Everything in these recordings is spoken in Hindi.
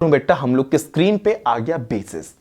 बेटा हम लोग के स्क्रीन पे आ गया बेसिस।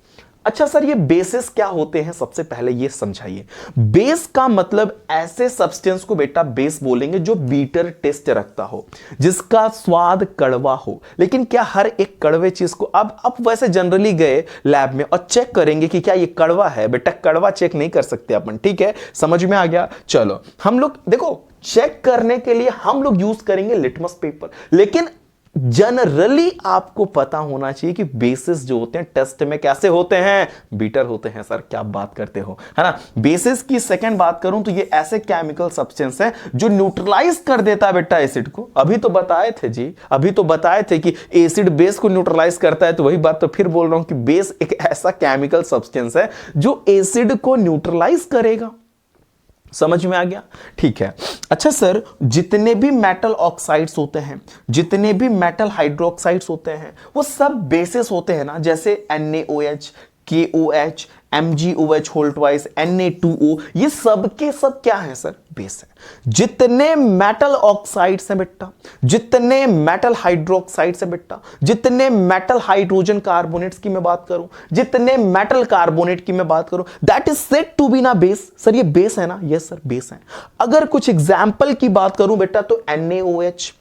अच्छा सर ये बेसिस क्या होते हैं, सबसे पहले ये समझाइए। बेस का मतलब ऐसे सब्सटेंस को बेटा बेस बोलेंगे जो बीटर टेस्ट रखता हो, जिसका स्वाद कड़वा हो। लेकिन क्या हर एक कड़वे चीज को अब वैसे जनरली गए लैब में और चेक करेंगे कि क्या ये कड़वा है, बेटा कड़वा चेक नहीं कर सकते अपन, ठीक है, समझ में आ गया। चलो हम लोग देखो चेक करने के लिए हम लोग यूज करेंगे लिटमस पेपर, लेकिन जनरली आपको पता होना चाहिए कि बेसिस जो होते हैं टेस्ट में कैसे होते हैं, बीटर होते हैं। सर क्या बात करते हो, है ना। बेसिस की सेकंड बात करूं तो ये ऐसे केमिकल सब्सटेंस है जो न्यूट्रलाइज कर देता है बेटा एसिड को। अभी तो बताए थे जी, अभी तो बताए थे कि एसिड बेस को न्यूट्रलाइज करता है, तो वही बात तो फिर बोल रहा हूं कि बेस एक ऐसा केमिकल सब्सटेंस है जो एसिड को न्यूट्रलाइज करेगा। समझ में आ गया, ठीक है। अच्छा सर जितने भी मेटल ऑक्साइड्स होते हैं, जितने भी मेटल हाइड्रोक्साइड्स होते हैं, वो सब बेसिस होते हैं ना, जैसे NaOH, KOH, MgOH whole twice, Na2O, ये सब के सब क्या है सर, बेस है। जितने मेटल ऑक्साइड्स हैं बेटा, जितने मेटल हाइड्रोक्साइड्स हैं बेटा, जितने मेटल हाइड्रोजन कार्बोनेट्स की मैं बात करूं, जितने मेटल कार्बोनेट की मैं बात करूं, that is said to be ना बेस। सर ये बेस है ना, यस सर बेस है। अगर कुछ एग्जाम्पल की बात करूं बेटा तो NaOH,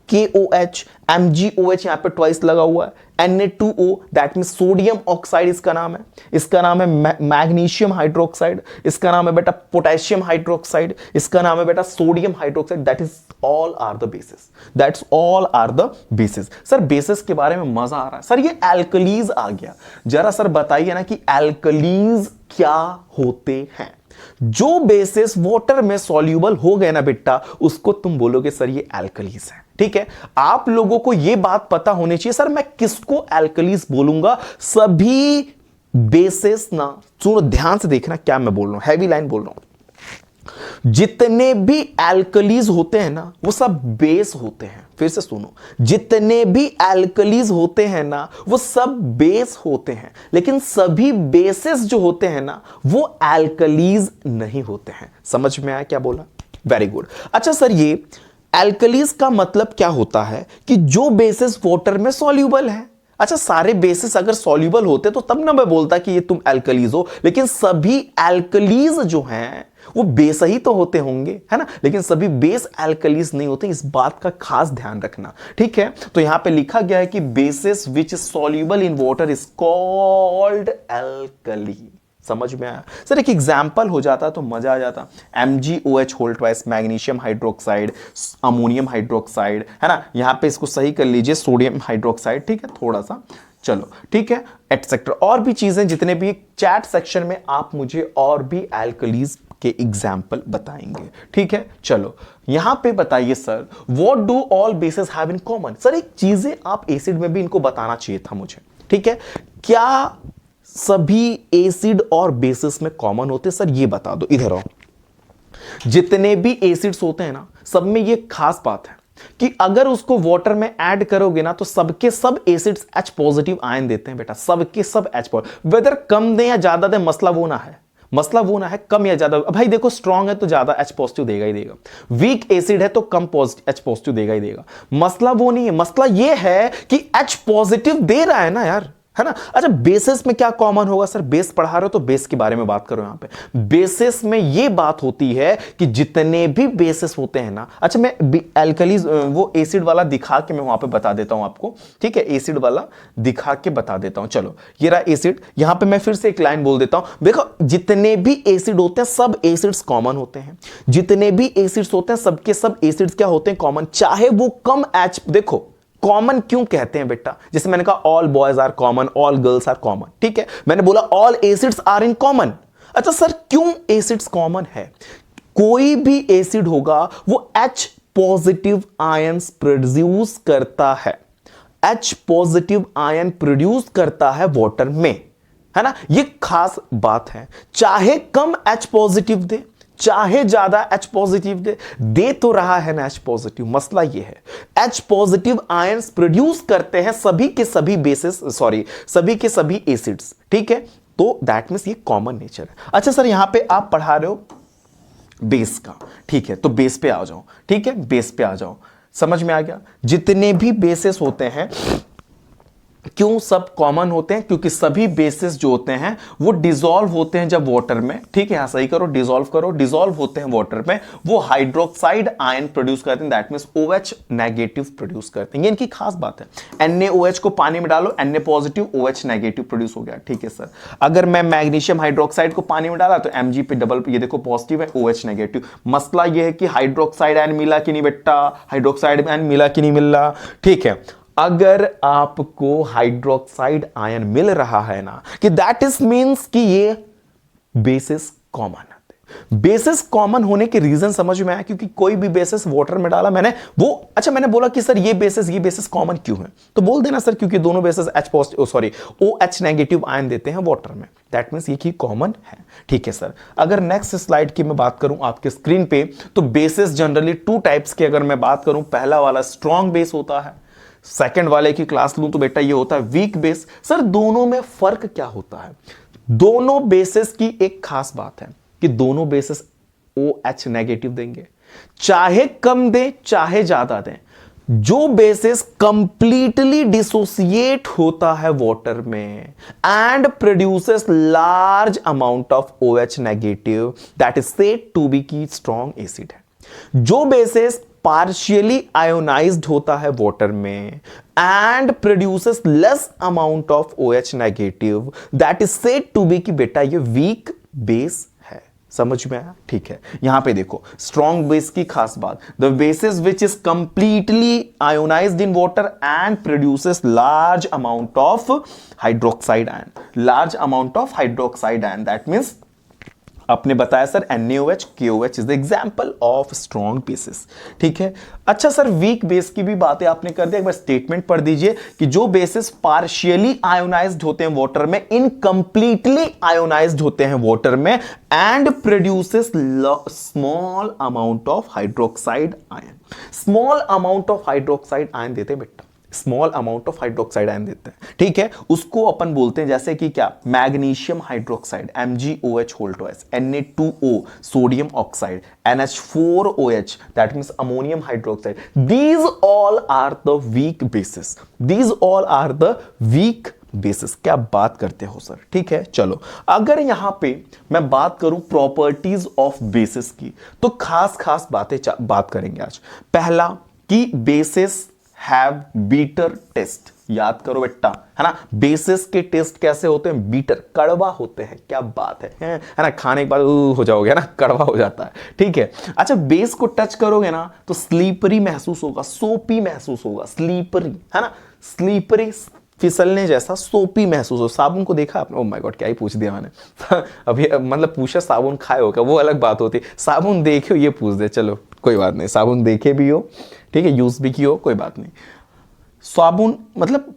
KOH, MgOH यहां पे ट्वाइस लगा हुआ है, Na2O that mean sodium oxide इसका नाम है, इसका नाम है मैग्नीशियम हाइड्रोक्साइड, इसका नाम है बेटा पोटेशियम हाइड्रोक्साइड, इसका नाम है बेटा sodium hydroxide. That is all are the bases, that's all are the bases. Sir bases के बारे में मजा आ रहा है। सर ये एल्कलीज आ गया, जरा सर बताइए ना कि एल्कलीज क्या होते हैं। जो बेसिस वाटर में सॉल्यूबल हो गए ना बेटा, उसको तुम बोलोगे सर ये एल्कलीज है, ठीक है। आप लोगों को यह बात पता होनी चाहिए सर मैं किसको एल्कलीज बोलूंगा। सभी बेसिस ना, सुनो ध्यान से देखना क्या मैं बोल रहा हूं, हैवी लाइन बोल रहा हूं। जितने भी एल्कलीज होते हैं ना वो सब बेस होते हैं। फिर से सुनो, जितने भी एल्कलीज होते हैं ना वो सब बेस होते हैं, लेकिन सभी बेसिस जो होते हैं ना वो एल्कलीज नहीं होते हैं। समझ में आया क्या बोला, वेरी गुड। अच्छा सर ये एल्कलीज का मतलब क्या होता है कि जो बेसिस वाटर में सॉल्यूबल है। अच्छा सारे बेसिस अगर सॉल्यूबल होते तो तब ना मैं बोलता कि ये तुम एल्कलीज हो, लेकिन सभी एल्कलीज जो हैं वो बेस ही तो होते होंगे, है ना, लेकिन सभी बेस एल्कलीज नहीं होते। इस बात का खास ध्यान रखना, ठीक है। तो यहां पे लिखा गया है कि basis which is soluble in water is called alkali. समझ में आया सर, एक एग्जाम्पल हो जाता तो मजा आ जाता। MgOH whole twice, magnesium hydroxide, ammonium hydroxide, है ना, यहां पे इसको सही कर लीजिए सोडियम हाइड्रोक्साइड, ठीक है, थोड़ा सा चलो ठीक है, एटसेट्रा और भी चीजें जितने भी चैट सेक्शन में आप मुझे और भी एल्कलीज के एग्जाम्पल बताएंगे, ठीक है। चलो यहां पे बताइए sir what do all basis have in common. Sir एक चीजें आप एसिड में भी इनको बताना चाहिए था मुझे, ठीक है। क्या सभी एसिड और बेसिस में कॉमन होते, सर ये बता दो। इधर आओ, जितने भी एसिड्स होते हैं ना सब में ये खास बात है कि अगर उसको वाटर में ऐड करोगे ना तो सबके सब एसिड्स H पॉजिटिव आयन देते हैं बेटा, सबके सब H पॉजिटिव। वेदर कम दे या ज्यादा दे मसला वो ना है, मसला वो ना है कम या ज्यादा। भाई देखो स्ट्रॉन्ग है तो ज्यादा H पॉजिटिव देगा ही देगा, वीक एसिड है तो कम H पॉजिटिव देगा ही देगा। मसला वो नहीं है, मसला ये है कि H पॉजिटिव दे रहा है ना यार, है ना। अच्छा बेसिस में क्या कॉमन होगा, सर बेस पढ़ा रहे हो तो बेस के बारे में बात करो। यहां पे बेसिस में ये बात होती है कि जितने भी बेसिस होते हैं ना, अच्छा मैं एल्कलीज वो एसिड वाला दिखा के मैं वहां पे बता देता हूं आपको, ठीक है, एसिड वाला दिखा के बता देता हूं। चलो ये रहा एसिड, यहां पे मैं फिर से एक लाइन बोल देता हूं। देखो जितने भी एसिड होते हैं सब एसिड्स कॉमन होते हैं, जितने भी एसिड्स होते हैं सबके सब एसिड्स क्या होते हैं, कॉमन, चाहे वो कम H। देखो कॉमन क्यों कहते हैं बेटा, जैसे मैंने कहा all boys are common, all girls are common, ठीक है, मैंने बोला all acids are in common. अच्छा सर क्यों एसिड्स कॉमन है, कोई भी एसिड होगा वो H पॉजिटिव आयंस प्रोड्यूस करता है, H पॉजिटिव आयन प्रोड्यूस करता है वाटर में, है ना, ये खास बात है। चाहे कम H पॉजिटिव दे चाहे ज्यादा H पॉजिटिव दे तो रहा है ना H पॉजिटिव। मसला ये है H पॉजिटिव आयंस प्रोड्यूस करते हैं सभी के सभी बेसिस, सॉरी सभी के सभी एसिड्स, ठीक है, तो दैट मींस ये कॉमन नेचर है। अच्छा सर यहां पे आप पढ़ा रहे हो बेस का, ठीक है, तो बेस पे आ जाओ, ठीक है, बेस पे आ जाओ, समझ में आ गया। जितने भी बेसिस होते हैं क्यों सब कॉमन होते हैं? क्योंकि सभी बेसिस जो होते हैं वो डिसॉल्व होते हैं जब वाटर में, ठीक है, यहां सही करो, डिसॉल्व करो, डिसॉल्व होते हैं वाटर में, वो हाइड्रोक्साइड आयन प्रोड्यूस करते हैं, that means OH negative produce करते हैं। ये इनकी खास बात है। NaOH को पानी में डालो, Na positive, OH negative produce हो गया, ठीक है सर। अगर मैं मैग्नीशियम हाइड्रोक्साइड को पानी में डाला तो Mg पे डबल, ये देखो पॉजिटिव है, OH नेगेटिव। मसला ये है कि हाइड्रोक्साइड आयन मिला कि नहीं बेटा, हाइड्रोक्साइड आयन मिला कि नहीं मिल रहा, ठीक है। अगर आपको हाइड्रोक्साइड आयन मिल रहा है ना, कि दैट इज मींस कि ये बेसिस कॉमन है। बेसिस कॉमन होने के रीजन समझ में आया, क्योंकि कोई भी बेसिस वाटर में डाला मैंने, वो अच्छा मैंने बोला कि सर ये बेसिस कॉमन क्यों है, तो बोल देना सर क्योंकि दोनों basis H positive, sorry OH negative ion देते हैं वाटर में, दैट मींस ये की कॉमन है, ठीक है सर। अगर नेक्स्ट स्लाइड की मैं बात करूं आपके स्क्रीन पे, तो बेसिस जनरली 2 टाइप्स के अगर मैं बात करूं, पहला वाला स्ट्रॉन्ग बेस होता है, सेकंड वाले की क्लास लूं तो बेटा ये होता है वीक बेस। सर दोनों में फर्क क्या होता है? दोनों बेसिस की एक खास बात है कि दोनों बेसिस OH नेगेटिव देंगे, चाहे कम दे चाहे ज्यादा दें। जो बेसिस कंप्लीटली डिसोसिएट होता है वाटर में and produces large amount of OH negative, that is said to be की स्ट्रॉन्ग एसिड है। जो बेसिस पार्शियली आयोनाइज्ड होता है वाटर में and produces less amount of OH negative, that is said to be कि बेटा ये वीक बेस है। समझ में आया, ठीक है। यहां पे देखो स्ट्रॉन्ग बेस की खास बात, the basis which is completely ionised in water and produces large amount of hydroxide ion, large amount of hydroxide ion, that means आपने बताया sir NaOH, KOH is the example of strong bases, ठीक है। अच्छा सर वीक बेस की भी बातें आपने कर दी, एक बार स्टेटमेंट पढ़ दीजिए कि जो बेसिस पार्शियली आयोनाइज्ड होते हैं वाटर में, इनकम्प्लीटली आयोनाइज्ड होते हैं वाटर में and produces small amount of hydroxide ion, small amount of hydroxide ion देते हैं बेटा, small amount of hydroxide ion देते हैं, ठीक है। उसको अपन बोलते हैं जैसे कि क्या, magnesium hydroxide MgOH whole twice, Na2O sodium oxide, NH4OH that means ammonium hydroxide, these all are the weak bases, these all are the weak bases. क्या बात करते हो सर, ठीक है। चलो अगर यहां पे मैं बात करूं प्रॉपर्टीज ऑफ बेसिस की, तो खास बातें बात करेंगे आज। पहला कि बेसिस हैव बीटर टेस्ट, याद करो बेटा, है ना। बेसिस के टेस्ट कैसे होते हैं? बीटर, कड़वा होते हैं। क्या बात है ना, खाने के बाद हो जाओगे ना, कड़वा हो जाता है, ठीक है। अच्छा बेस को टच करोगे ना तो स्लीपरी महसूस होगा, सोपी महसूस होगा, स्लीपरी, है ना, स्लीपरी, फिसलने जैसा, सोपी महसूस हो। साबुन को देखा आपने? ओह माय गॉड, क्या ही पूछ दिया मैंने अभी, मतलब पूछा साबुन खाए हो क्या, वो अलग बात होती, साबुन देखे हो ये पूछ दे, चलो कोई बात नहीं, साबुन देखे भी हो, ठीक है, यूज भी की हो, कोई बात नहीं। साबुन मतलब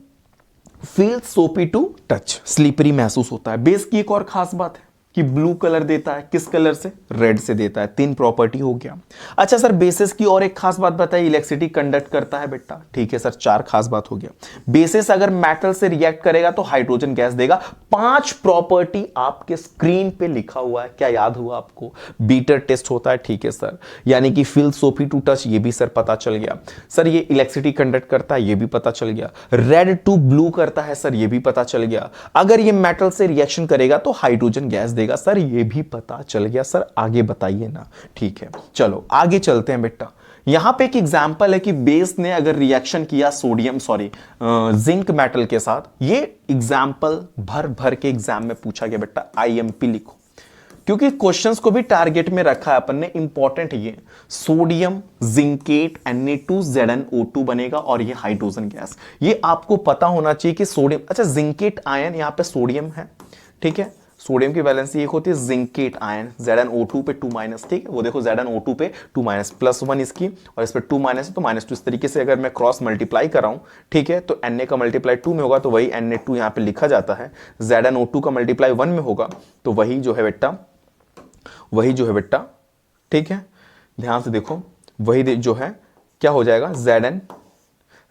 फील सोपी टू टच, स्लीपरी महसूस होता है। बेस की एक और खास बात है कि ब्लू कलर देता है, किस कलर से? रेड से देता है। 3 प्रॉपर्टी हो गया। अच्छा सर बेसिस की और एक खास बात बताइए, इलेक्ट्रिसिटी कंडक्ट करता है बेटा, ठीक है सर, 4 खास बात हो गया। बेसिस अगर मेटल से रिएक्ट करेगा तो हाइड्रोजन गैस देगा। 5 प्रॉपर्टी आपके स्क्रीन पे लिखा हुआ है, क्या याद हुआ आपको? बीटर टेस्ट होता है, ठीक है सर, यानी कि फील सोपी टू टच, ये भी सर पता चल गया। सर ये इलेक्ट्रिसिटी कंडक्ट करता है, ये भी पता चल गया। रेड टू ब्लू करता है सर, ये भी पता चल गया। अगर ये मेटल से रिएक्शन करेगा तो हाइड्रोजन गैस देगा सर, ये भी पता चल गया। सर आगे बताइए ना, ठीक है। चलो आगे चलते हैं बेटा। यहां पे एक एग्जांपल है कि बेस ने अगर रिएक्शन किया सोडियम जिंक मेटल के साथ, ये एग्जांपल भर भर के एग्जाम में पूछा गया बेटा, IMP लिखो, क्योंकि क्वेश्चंस को भी टारगेट में रखा है अपन ने, इंपॉर्टेंट ये सोडियम जिंकेट Na2ZnO2 बनेगा और ये हाइड्रोजन गैस, ये आपको पता होना चाहिए कि सोडियम, अच्छा जिंकेट आयन यहां पे सोडियम है, ठीक है, सोडियम की वैलेंसी एक होती है जिंकेट आयन, ZnO2 पे 2-, ठीक है, वो देखो ZnO2 पे 2-, +1 इसकी, और इस पे 2- है तो -2। इस तरीके से अगर मैं क्रॉस मल्टीप्लाई कर रहा हूं, ठीक है, तो Na का मल्टीप्लाई 2 में होगा तो वही Na2 यहां पे लिखा जाता है। ZnO2 का मल्टीप्लाई 1 में होगा तो वही जो है बेटा, ठीक है, ध्यान से देखो, वही जो है क्या हो जाएगा,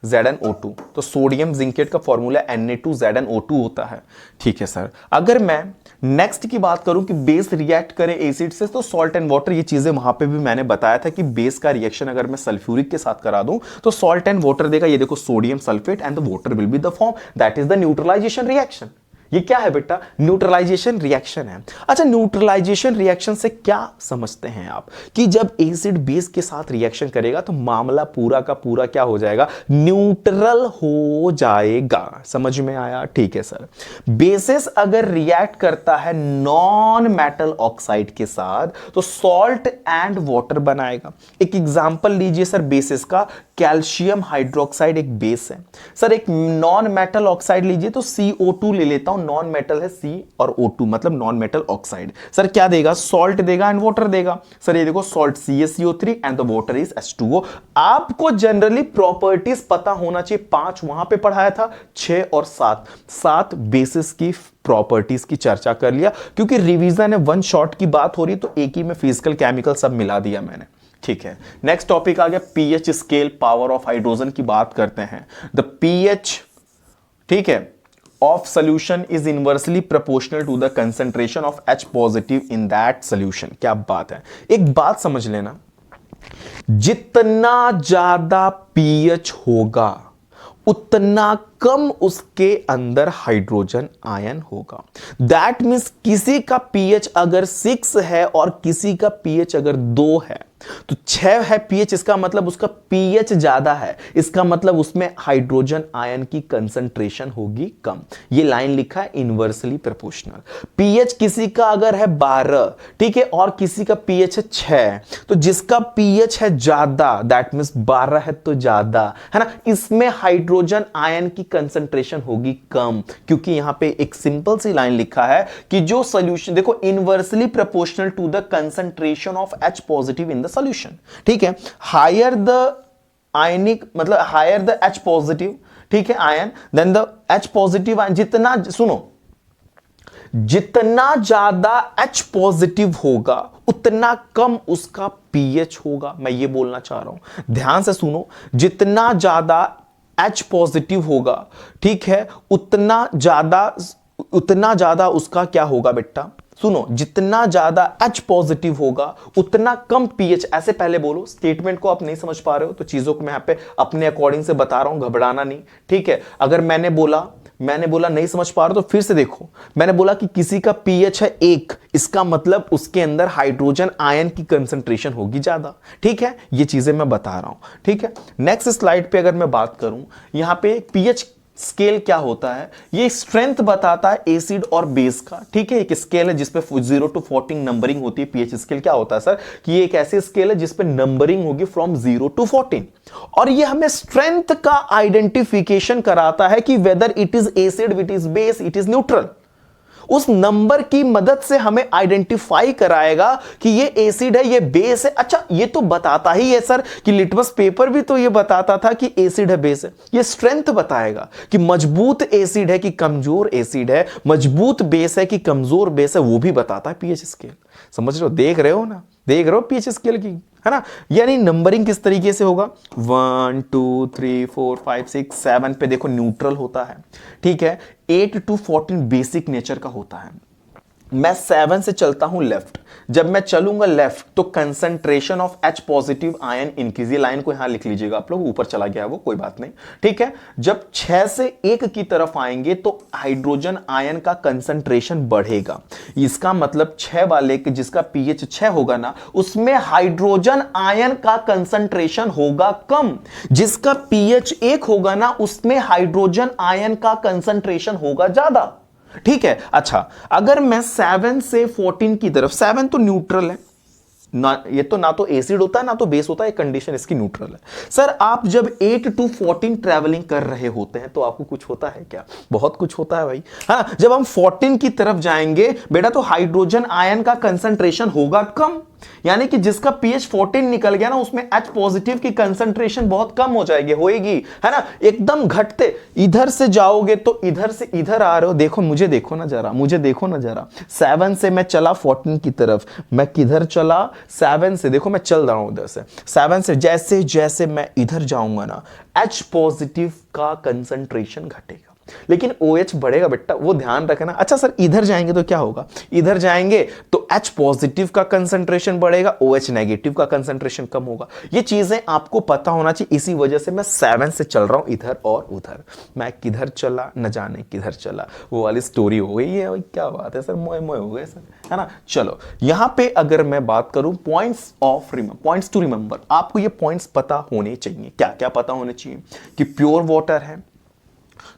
ZnO2, तो सोडियम जिंकेट का फॉर्मूला Na2ZnO2 होता है। ठीक है सर, अगर मैं नेक्स्ट की बात करूं कि बेस रिएक्ट करे एसिड से, तो सॉल्ट एंड वाटर, ये चीजें वहां पे भी मैंने बताया था कि बेस का रिएक्शन अगर मैं सल्फ्यूरिक के साथ करा दूं तो सॉल्ट एंड वाटर देगा। ये देखो sodium sulphate and the water will be the form, that is the neutralisation reaction. ये क्या है बेटा? न्यूट्रलाइजेशन रिएक्शन है। अच्छा, न्यूट्रलाइजेशन रिएक्शन से क्या समझते हैं आप कि जब एसिड बेस के साथ रिएक्शन करेगा तो मामला पूरा का पूरा क्या हो जाएगा? न्यूट्रल हो जाएगा। समझ में आया? ठीक है सर। बेसिस अगर रिएक्ट करता है नॉन मेटल ऑक्साइड के साथ तो सॉल्ट एंड वाटर बनाएगा। एक एग्जांपल लीजिए सर बेसिस का, कैल्शियम हाइड्रोक्साइड एक बेस है सर। एक नॉन मेटल ऑक्साइड लीजिए तो CO2 ले लेता हूं, नॉन मेटल है C और O2 मतलब नॉन मेटल ऑक्साइड। सर क्या देगा? सॉल्ट देगा एंड वाटर देगा। सर ये देखो salt CaCO3 and the water is H2O। आपको जनरली प्रॉपर्टीज पता होना चाहिए। 5 वहां पे पढ़ाया था, 6 और 7 बेसिस की प्रॉपर्टीज की चर्चा कर लिया, क्योंकि रिवीजन है, वन शॉट की बात हो रही तो एक ही में फिजिकल केमिकल सब मिला दिया मैंने। ठीक है, नेक्स्ट टॉपिक आ गया pH scale, power of hydrogen की बात करते हैं। द पीएच, ठीक है, of solution is inversely proportional to the concentration of H positive in that solution। क्या बात है? एक बात समझ लेना, जितना ज्यादा पीएच होगा उतना कम उसके अंदर हाइड्रोजन आयन होगा। दैट मीन्स किसी का पीएच अगर 6 है और किसी का पीएच अगर 2 है तो 6 है पीएच, इसका मतलब उसका पीएच ज्यादा है, इसका मतलब उसमें हाइड्रोजन आयन की कंसंट्रेशन होगी कम। ये लाइन लिखा है इनवर्सली प्रोपोर्शनल। पीएच किसी का अगर है 12, ठीक है, और किसी का पीएच है 6, तो जिसका पीएच है ज्यादा दैट मीन्स 12 है तो ज्यादा है ना, इसमें हाइड्रोजन आयन की कंसंट्रेशन होगी कम, क्योंकि यहां पे एक सिंपल सी लाइन लिखा है कि जो सॉल्यूशन, देखो inversely proportional to the concentration of H positive in the solution. ठीक है, हायर द आयनिक मतलब हायर द H पॉजिटिव, ठीक है, ion then the H positive ion, जितना सुनो, जितना ज्यादा H पॉजिटिव होगा उतना कम उसका पीएच होगा। मैं ये बोलना चाह रहा हूं, ध्यान से सुनो, जितना ज्यादा H पॉजिटिव होगा, ठीक है, उतना ज्यादा उसका क्या होगा बेटा? सुनो, जितना ज्यादा H पॉजिटिव होगा उतना कम पीएच। ऐसे पहले बोलो, स्टेटमेंट को आप नहीं समझ पा रहे हो तो चीजों को मैं यहां पे अपने अकॉर्डिंग से बता रहा हूं, घबराना नहीं। ठीक है, अगर मैंने बोला नहीं समझ पा रहे हो तो फिर से देखो, मैंने बोला कि किसी का पीएच है 1, इसका मतलब उसके अंदर हाइड्रोजन आयन की कंसंट्रेशन होगी ज्यादा। ठीक है, ये चीजें मैं बता रहा हूं। ठीक है, नेक्स्ट स्लाइड पे अगर मैं बात करूं, यहां पे पीएच स्केल क्या होता है? ये स्ट्रेंथ बताता है एसिड और बेस का। ठीक है, एक स्केल है जिसपे 0 to 14 नंबरिंग होती है। पीएच स्केल क्या होता है सर? कि ये एक ऐसी स्केल है जिसपे नंबरिंग होगी फ्रॉम 0 to 14, और ये हमें स्ट्रेंथ का आइडेंटिफिकेशन कराता है कि whether it is acid, it is base, it is neutral. उस नंबर की मदद से हमें आइडेंटिफाई कराएगा कि ये एसिड है, ये बेस है। अच्छा, ये तो बताता ही है सर कि लिटमस पेपर भी तो ये बताता था कि एसिड है, बेस है। ये स्ट्रेंथ बताएगा कि मजबूत एसिड है कि कमजोर एसिड है, मजबूत बेस है कि कमजोर बेस है, वो भी बताता है पीएच स्केल। समझ रहे हो? देख रहे हो ना, देख रहे हो पीएच स्केल की, है ना? यानी नंबरिंग किस तरीके से होगा? 1 2 3 4 5 6 7 पे देखो न्यूट्रल होता है। ठीक है, 8 to 14 बेसिक नेचर का होता है। मैं 7 से चलता हूं लेफ्ट, जब मैं चलूंगा लेफ्ट तो concentration of H positive ion increase. ये लाइन को यहां लिख लीजिएगा आप लोग, ऊपर चला गया है वो, कोई बात नहीं। ठीक है, जब 6 से 1 की तरफ आएंगे तो हाइड्रोजन आयन का कंसंट्रेशन बढ़ेगा। इसका मतलब 6 वाले के जिसका पीएच 6 होगा ना, उसमें हाइड्रोजन आयन का कंसंट्रेशन होगा कम। जिसका पीएच 1 होगा ना, उसमें हाइड्रोजन आयन का कंसंट्रेशन होगा ज्यादा। ठीक है, अच्छा, अगर मैं 7 से 14 की तरफ, 7 तो न्यूट्रल है ना, ये तो ना तो एसिड होता है ना तो बेस होता है, कंडीशन इसकी न्यूट्रल है। सर आप जब 8 to 14 ट्रैवलिंग कर रहे होते हैं तो आपको कुछ होता है क्या? बहुत कुछ होता है भाई। हाँ, जब हम 14 की तरफ जाएंगे बेटा तो हाइड्रोजन आयन का कंसंट्रेशन होगा कम, यानी कि जिसका pH 14 निकल गया ना, उसमें H पॉजिटिव की कंसंट्रेशन बहुत कम हो जाएगी, होएगी, है ना, एकदम घटते। इधर से जाओगे तो इधर से इधर आ रहे हो, देखो मुझे देखो ना जरा, मुझे देखो ना जरा, 7 से मैं चला 14 की तरफ, मैं किधर चला 7 से, देखो मैं चल रहा हूं उधर से 7 से, जैसे जैसे मैं इधर जाऊंगा ना, H पॉजिटिव का कंसंट्रेशन घटेगा, लेकिन OH बढ़ेगा बेटा, वो ध्यान रखना। अच्छा सर इधर जाएंगे तो क्या होगा, इधर जाएंगे तो H पॉजिटिव का कंसंट्रेशन बढ़ेगा, OH नेगेटिव का कंसंट्रेशन कम होगा। ये चीजें आपको पता होना चाहिए, इसी वजह से मैं 7 से चल रहा हूं इधर और उधर, मैं किधर चला न जाने किधर चला, वो वाली स्टोरी हो गई है। क्या बात है सर, मोए मोए हो गए सर, है ना। चलो यहां पे अगर मैं बात करूं पॉइंट्स टू रिमेंबर, आपको ये पॉइंट्स पता होने चाहिए। क्या क्या पता होने चाहिए कि प्योर वाटर है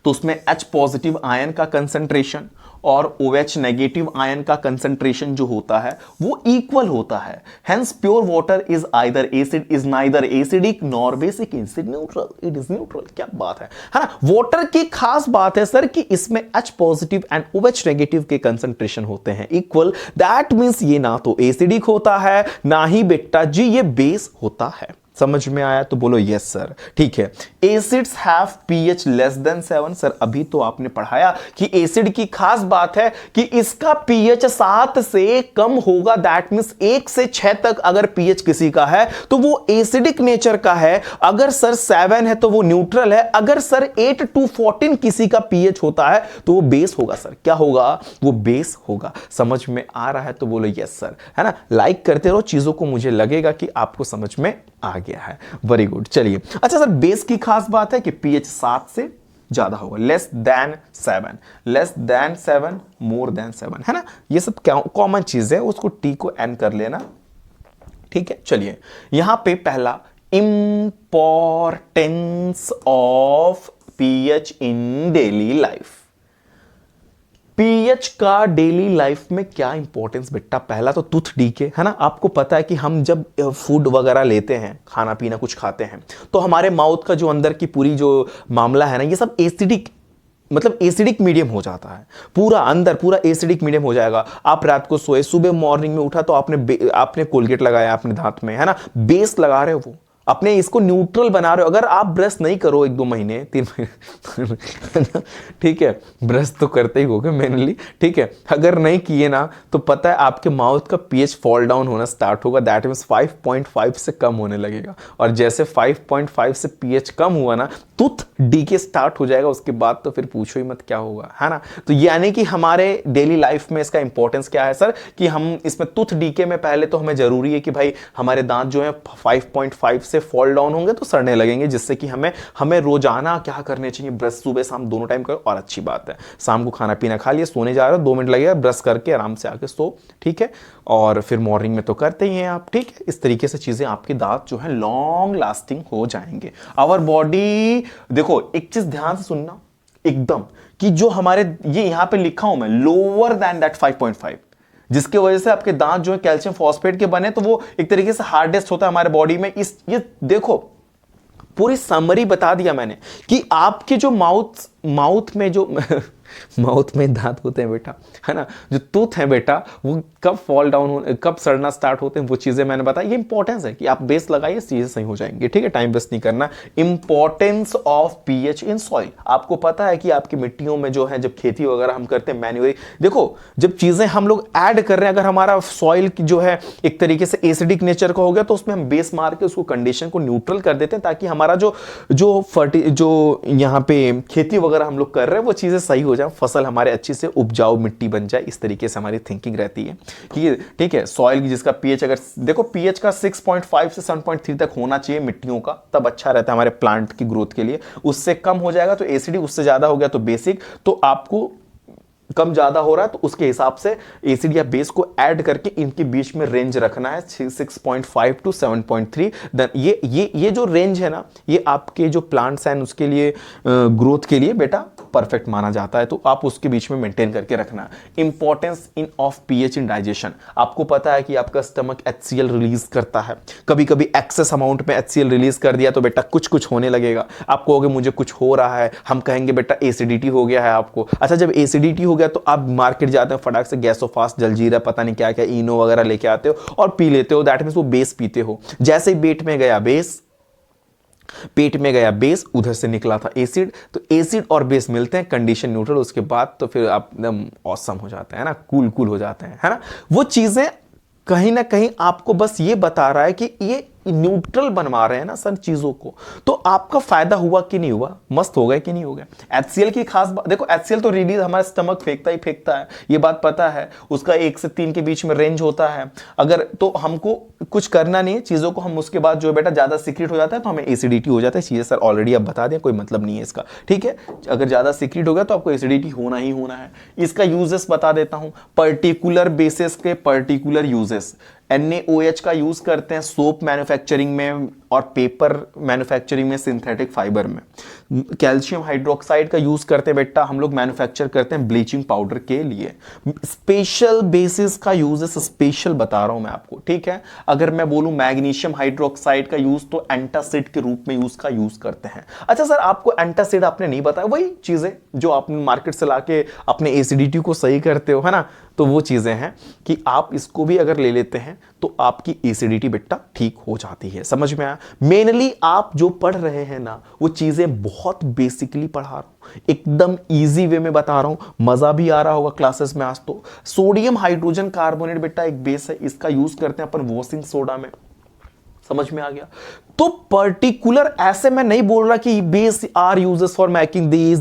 तो उसमें H पॉजिटिव आयन का कंसंट्रेशन और OH नेगेटिव आयन का कंसंट्रेशन जो होता है वो इक्वल होता है। Hence pure water is either acid, is neither acidic nor basic, is neutral, it is neutral. क्या बात है ना। वाटर की खास बात है सर कि इसमें H positive and OH negative के कंसंट्रेशन होते हैं इक्वल। दैट मींस ये ना तो एसिडिक होता है ना ही बेटा जी ये बेस होता है। समझ में आया तो बोलो यस सर। ठीक है, acids have pH less than 7। Sir अभी तो आपने पढ़ाया कि एसिड की खास बात है कि इसका पीएच 7 से कम होगा। दैट मींस 1 से 6 तक अगर पीएच किसी का है तो वो एसिडिक नेचर का है। अगर सर 7 है तो वो न्यूट्रल है। अगर सर 8 to 14 किसी का पीएच होता है तो वो बेस होगा। सर क्या होगा, वो बेस होगा। समझ में आ रहा है तो बोलो यस सर, है ना। लाइक करते रहो चीजों को, मुझे लगेगा कि आपको समझ में आ गया है। Very good. चलिए अच्छा सर, बेस की खास बात है कि पीएच 7 से ज्यादा होगा, less than 7, less than 7, more than 7, है ना। ये सब कॉमन चीज है, उसको टी को एन कर लेना। ठीक है, चलिए यहां पे पहला importance of pH in daily life. PH का डेली लाइफ में क्या इंपॉर्टेंस बेटा, पहला तो टूथ डीके, है ना। आपको पता है कि हम जब फूड वगैरह लेते हैं, खाना पीना कुछ खाते हैं, तो हमारे माउथ का जो अंदर की पूरी जो मामला है ना, ये सब एसिडिक, मतलब एसिडिक मीडियम हो जाता है। पूरा अंदर पूरा एसिडिक मीडियम हो जाएगा। आप रात को सोए, सुबह मॉर्निंग में उठा तो आपने कोलगेट लगाया अपने दांत में, है ना, बेस लगा रहे हो, वो अपने इसको न्यूट्रल बना रहे हो। अगर आप ब्रश नहीं करो 1-2 महीने 3 महीने ठीक है, ब्रश तो करते ही होगे मेनली, ठीक है, अगर नहीं किए ना तो पता है आपके माउथ का पीएच फॉल डाउन होना स्टार्ट होगा। दैट मींस 5.5 से कम होने लगेगा। और जैसे 5.5 से पीएच कम हुआ ना, टूथ डीके स्टार्ट हो जाएगा। उसके बाद तो फिर पूछो ही मत क्या होगा, है ना। तो यानी कि हमारे डेली लाइफ में इसका इंपॉर्टेंस क्या है सर, कि हम इसमें टूथ डीके में पहले तो हमें जरूरी है कि भाई हमारे दांत जो है 5.5 से फॉल डाउन होंगे तो सड़ने लगेंगे, जिससे कि हमें रोजाना क्या करने चाहिए, ब्रश सुबह शाम दोनों टाइम करो। और अच्छी बात है, शाम को खाना पीना खा लिया, सोने जा रहे हो, 2 मिनट लगेगा, ब्रश करके आराम से आके सो, ठीक है। और फिर मॉर्निंग में तो करते ही हैं आप, ठीक है। इस तरीके से चीजें आपके दांत जो है लॉन्ग लास्टिंग हो जाएंगे। आवर बॉडी, देखो एक चीज ध्यान से सुनना एकदम, कि जो हमारे ये यहां पे लिखा हूं मैं, लोअर देन दैट 5.5, जिसके वजह से आपके दांत जो है कैल्शियम फॉस्फेट के बने, तो वो एक तरीके से हार्डेस्ट होता है हमारे बॉडी में। ये देखो पूरी समरी बता दिया मैंने कि आपके जो माउथ में जो माउथ में दांत होते हैं बेटा, है ना, जो टूथ है बेटा, वो कब फॉल डाउन हो, कब सड़ना स्टार्ट होते हैं, वो चीजें मैंने बताई। ये इंपॉर्टेंस है कि आप बेस लगाइए, चीजें सही हो जाएंगी, ठीक है। टाइम वेस्ट नहीं करना। Importance of pH in soil, आपको पता है कि आपकी मिट्टियों में जो है, जब खेती वगैरह हम करते हैं मैन्युअली, देखो जब चीजें हम लोग ऐड कर रहे हैं, अगर हमारा सॉइल जो है एक तरीके से एसिडिक नेचर का हो गया, तो उसमें हम बेस मार के उसको कंडीशन को न्यूट्रल कर देते हैं, ताकि हमारा जो यहाँ पे खेती वगैरह हम लोग कर रहे हैं वो चीजें सही हो जाए, फसल हमारे अच्छी से उपजाऊ मिट्टी बन जाए। इस तरीके से हमारी थिंकिंग रहती है कि ठीक है, सॉइल की जिसका पीएच, अगर देखो पीएच का 6.5 से 7.3 तक होना चाहिए मिट्टियों का, तब अच्छा रहता है हमारे प्लांट की ग्रोथ के लिए। उससे कम हो जाएगा तो एसिडिक, उससे ज्यादा हो गया तो बेसिक। तो आपको कम ज्यादा हो रहा है तो उसके हिसाब से एसिड या बेस को ऐड करके इनके बीच में रेंज रखना है 6.5 to 7.3। देन ये जो रेंज है ना, ये आपके जो प्लांट्स हैं उसके लिए ग्रोथ के लिए बेटा परफेक्ट माना जाता है, तो आप उसके बीच में मेंटेन करके रखना। Importance in of pH in digestion, आपको पता है कि आपका स्टमक HCl रिलीज करता है, कभी कभी एक्सेस अमाउंट में HCl रिलीज कर दिया तो बेटा कुछ कुछ होने लगेगा, आप कहोगे मुझे कुछ हो रहा है, हम कहेंगे बेटा एसिडिटी हो गया है आपको। अच्छा, जब एसिडिटी हो गया तो आप मार्केट जाते हैं, फटाक से गैसोफास्ट, जलजीरा, पता नहीं क्या क्या, इनो वगैरह लेके आते हो और पी लेते हो, दैट मींस वो बेस पीते हो। जैसे ही पेट में गया बेस, पेट में गया बेस, उधर से निकला था एसिड, तो एसिड और बेस मिलते हैं, कंडीशन न्यूट्रल, उसके बाद तो फिर आप एकदम ऑसम हो जाते हैं ना, कूल कूल हो जाते हैं, है ना। वो चीजें कहीं ना कहीं आपको बस ये बता रहा है कि ये न्यूट्रल बनवा रहे हैं ना सर चीजों को, तो आपका फायदा हुआ कि नहीं हुआ, मस्त हो गया कि नहीं हो गया। HCl की खास बात देखो, HCl तो रिलीज हमारा स्टमक फेंकता ही फेंकता है, ये बात पता है, उसका 1 से 3 के बीच में रेंज होता है। अगर तो हमको कुछ करना नहीं है चीजों को, हम उसके बाद जो बेटा ज्यादा सीक्रेट हो जाता है तो हमें एसिडिटी हो जाता है, चीजें सर ऑलरेडी आप बता दें, कोई मतलब नहीं है इसका, ठीक है। अगर ज्यादा सीक्रेट हो गया तो आपको एसिडिटी होना ही होना है। इसका यूजेस बता देता हूं, पर्टिकुलर बेसिस के पर्टिकुलर यूजेस। NaOH का यूज करते हैं सोप मैन्युफैक्चरिंग में और पेपर मैन्युफैक्चरिंग में, सिंथेटिक फाइबर में। कैल्शियम हाइड्रोक्साइड का यूज करते हैं बेटा हम लोग, मैन्युफैक्चर करते हैं ब्लीचिंग पाउडर के लिए। स्पेशल बेसिस का यूज है, स्पेशल बता रहा हूं मैं आपको, ठीक है। अगर मैं बोलूं मैग्नीशियम हाइड्रोक्साइड का यूज तो एंटासिड के रूप में यूज करते हैं। अच्छा सर, आपको एंटासिड आपने नहीं बताया, वही चीजें जो आपने मार्केट से लाके अपने एसिडिटी को सही करते हो, है ना, तो वो चीजें हैं कि आप इसको भी अगर ले लेते हैं तो आपकी एसिडिटी बेटा ठीक हो जाती है। समझ में आया। मेनली आप जो पढ़ रहे हैं ना, वो चीजें बहुत बेसिकली पढ़ा रहा हूं, एकदम इजी वे में बता रहा हूं, मजा भी आ रहा होगा क्लासेस में आज तो। सोडियम हाइड्रोजन कार्बोनेट बेटा एक बेस है, इसका यूज करते हैं अपन वॉशिंग सोडा में, समझ में आ गया। तो पर्टिकुलर ऐसे मैं नहीं बोल रहा कि base are uses for making this,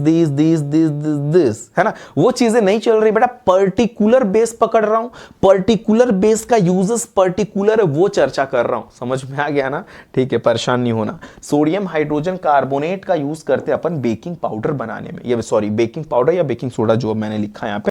है ना, वो चीजें नहीं चल रही बेटा, पर्टिकुलर बेस पकड़ रहा हूं, पर्टिकुलर बेस का यूजेस पर्टिकुलर है वो चर्चा कर रहा हूं, समझ में आ गया ना, ठीक है, परेशान नहीं होना। सोडियम हाइड्रोजन कार्बोनेट का यूज करते हैं अपन बेकिंग पाउडर बनाने में, या सॉरी बेकिंग पाउडर या बेकिंग सोडा जो मैंने लिखा है यहां पे।